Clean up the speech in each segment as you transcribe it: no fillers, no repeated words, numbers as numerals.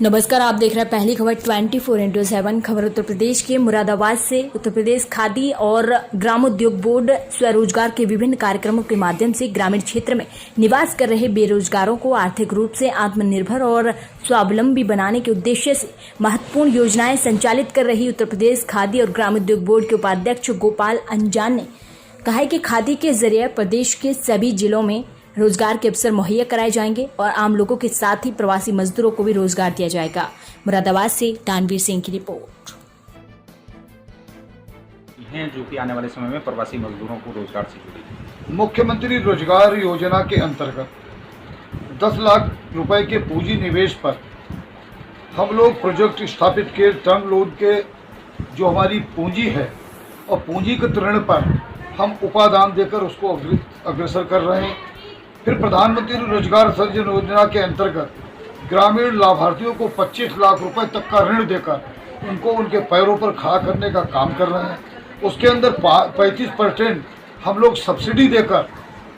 नमस्कार, आप देख रहे हैं पहली खबर 24x7 खबर उत्तर प्रदेश के मुरादाबाद से। उत्तर प्रदेश खादी और ग्रामोद्योग बोर्ड स्वरोजगार के विभिन्न कार्यक्रमों के माध्यम से ग्रामीण क्षेत्र में निवास कर रहे बेरोजगारों को आर्थिक रूप से आत्मनिर्भर और स्वावलंबी बनाने के उद्देश्य से महत्वपूर्ण योजनाएं संचालित कर रही उत्तर प्रदेश खादी और ग्रामोद्योग बोर्ड के उपाध्यक्ष गोपाल अंजान ने कहा है कि खादी के जरिए प्रदेश के सभी जिलों में रोजगार के अवसर मुहैया कराए जाएंगे और आम लोगों के साथ ही प्रवासी मजदूरों को भी रोजगार दिया जाएगा। मुरादाबाद से तानवीर सिंह की रिपोर्ट हैं जो कि आने वाले समय में प्रवासी मजदूरों को रोजगार से जुड़ी। मुख्यमंत्री रोजगार योजना के अंतर्गत 10 लाख रुपए के पूंजी निवेश पर हम लोग प्रोजेक्ट स्थापित के टर्म लोन के जो हमारी पूंजी है और पूंजी के ऋण पर हम उपादान देकर उसको अग्रसर कर रहे हैं। फिर प्रधानमंत्री रोजगार सृजन योजना के अंतर्गत ग्रामीण लाभार्थियों को 25 लाख रुपए तक का ऋण देकर उनको उनके पैरों पर खड़ा करने का काम कर रहे हैं। उसके अंदर 35% हम लोग सब्सिडी देकर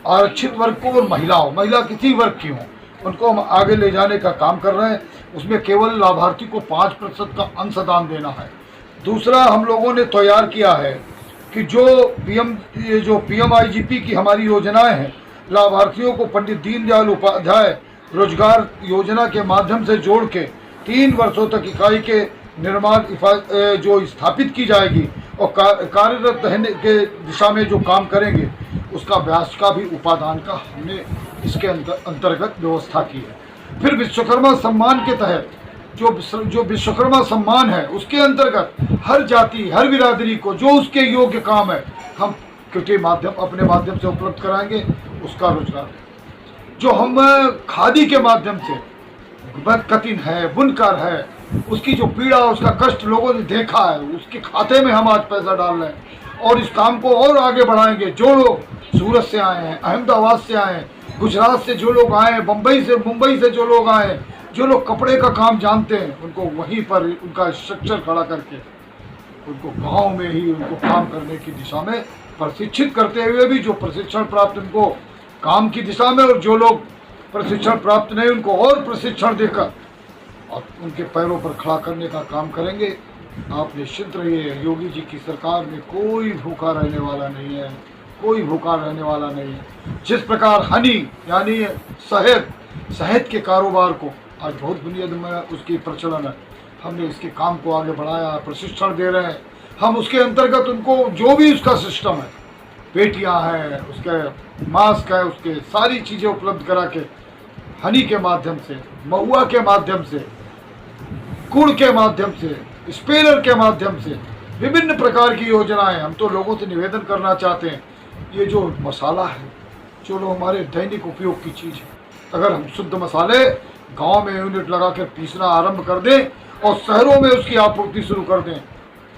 आरक्षित वर्ग को और महिला किसी वर्ग की हो उनको हम आगे ले जाने का काम कर रहे हैं। उसमें केवल लाभार्थी को 5% का अंशदान देना है। दूसरा, हम लोगों ने तैयार किया है कि जो PMIGP की हमारी योजनाएं हैं, लाभार्थियों को पंडित दीनदयाल उपाध्याय रोजगार योजना के माध्यम से जोड़ के 3 वर्षों तक इकाई के निर्माण जो स्थापित की जाएगी और कार्यरत रहने के दिशा में जो काम करेंगे उसका ब्याज का भी उपादान का हमने इसके अंतर्गत व्यवस्था की है। फिर विश्वकर्मा सम्मान के तहत जो विश्वकर्मा सम्मान है उसके अंतर्गत हर जाति हर बिरादरी को जो उसके योग्य काम है हम अपने माध्यम से उपलब्ध कराएंगे उसका रोजगार। जो हम खादी के माध्यम से कतिन है, बुनकर है, उसकी जो पीड़ा उसका कष्ट लोगों ने देखा है उसके खाते में हम आज पैसा डाल रहे हैं और इस काम को और आगे बढ़ाएंगे। जो लोग सूरत से आए हैं, अहमदाबाद से आए हैं, गुजरात से जो लोग आए हैं, मुंबई से जो लोग आए हैं, जो लोग कपड़े का काम जानते हैं उनको वहीं पर उनका स्ट्रक्चर खड़ा करके उनको गांव में ही उनको काम करने की दिशा में प्रशिक्षित करते हुए भी जो प्रशिक्षण प्राप्त उनको काम की दिशा में और जो लोग प्रशिक्षण प्राप्त नहीं उनको और प्रशिक्षण देकर और उनके पैरों पर खड़ा करने का काम करेंगे। आप निश्चिंत रहिए, योगी जी की सरकार में कोई भूखा रहने वाला नहीं है, कोई भूखा रहने वाला नहीं है। जिस प्रकार हनी यानी शहद के कारोबार को आज बहुत दुनिया में उसकी प्रचलन है, हमने इसके काम को आगे बढ़ाया, प्रशिक्षण दे रहे हैं हम। उसके अंतर्गत उनको जो भी उसका सिस्टम है, पेटियां हैं, उसके मास्क है, उसके सारी चीज़ें उपलब्ध करा के हनी के माध्यम से, महुआ के माध्यम से, गुड़ के माध्यम से, स्पेलर के माध्यम से विभिन्न प्रकार की योजनाएं। हम तो लोगों से निवेदन करना चाहते हैं, ये जो मसाला है जो हमारे दैनिक उपयोग की चीज़ है, अगर हम शुद्ध मसाले गांव में यूनिट लगा कर पीसना आरंभ कर दें और शहरों में उसकी आपूर्ति शुरू कर दें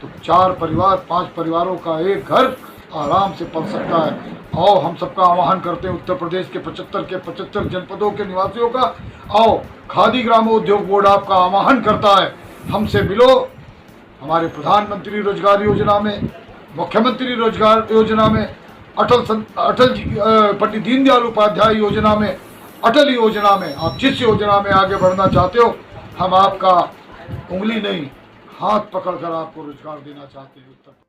तो 4 परिवार 5 परिवारों का एक घर आराम से पल सकता है। आओ, हम सबका आह्वान करते हैं उत्तर प्रदेश के 75 जनपदों के निवासियों का, आओ खादी ग्रामोद्योग बोर्ड आपका आह्वान करता है, हमसे मिलो। हमारे प्रधानमंत्री रोजगार योजना में, मुख्यमंत्री रोजगार योजना में, अटल पंडित दीनदयाल उपाध्याय योजना में, अटल योजना में, आप जिस योजना में आगे बढ़ना चाहते हो हम आपका उंगली नहीं हाथ पकड़कर आपको रोजगार देना चाहते हैं।